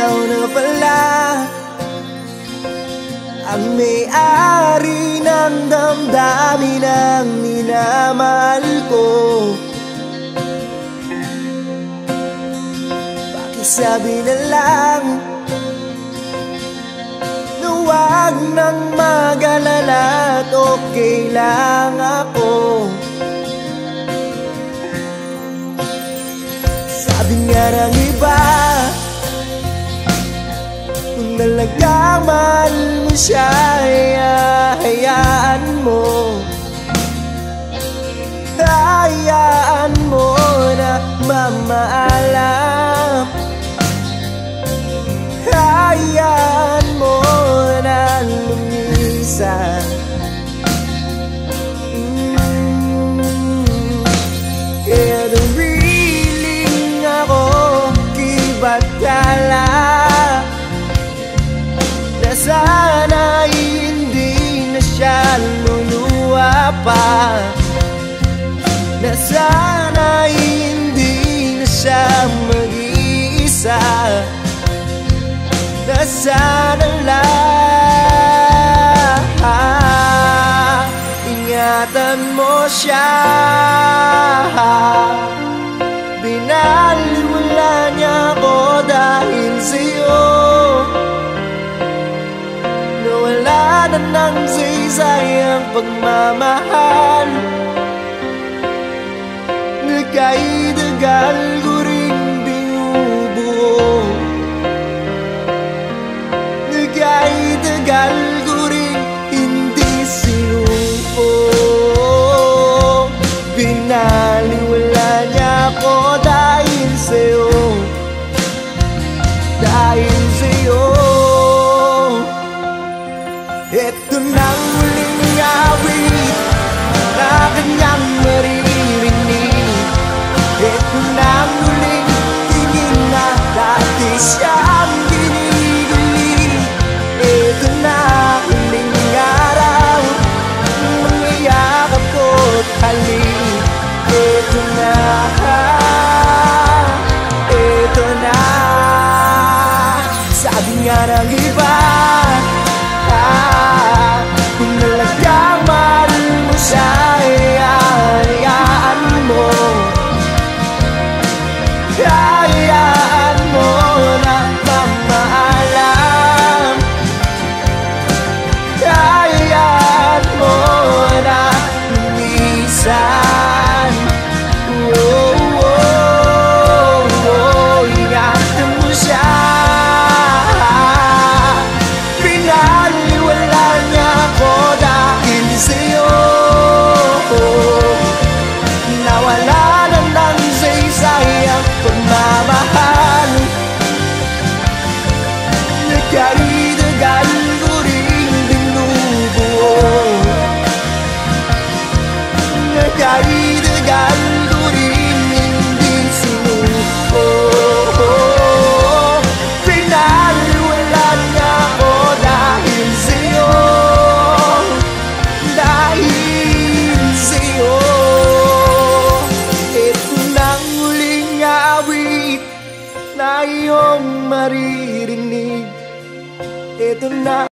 ikaw na pala ang may-ari ng damdamin ng minamahal ko. Pakisabi na lang na huwag nang mag-alala at okay lang ako. Sabi nga ng iba, kung talagang mahal mo siya, hayaan mo. Hayaan mo na mamaalam. Hayaan mo na lumisan. Kaya nariling ako kibatala na sana'y hindi na siya luluwa pa, na sana'y hindi na siya mag-iisa, na sana lang ingatan mo siya. Binaliwala niya ako dahil sa'yo, nawala na ng saysay ang pagmamahal. Nagkaidagal ko ring binubuo, nagkaidagal ko ring hindi sinuko. Binaliwala niya ako dahil sa'yo, dahil sa'yo. Ito nang huling awit na kanyang maririnig. Ito nang huling tingin na dati siyang ginigilig. Ito na huling araw, mga yakap ko't halik. Ito na, ito na. Sabi nga ng iba, kung talagang mahal mo siya, hayaan mo. Hayaan mo na mamaalam. Hayaan mo na lumisan. Ingatan mo siya. Pinaliwala niya ako dahil sa'yo, nawala na ng saysay ang pagmamahal. Nagkaidagal ko rin binubuo, nagkaidagal ko rin hindi sinuko. Pinaliwala niya ako dahil sa'yo, dahil sa'yo. Ito nang huling awit na iyong maririnig. Ito na.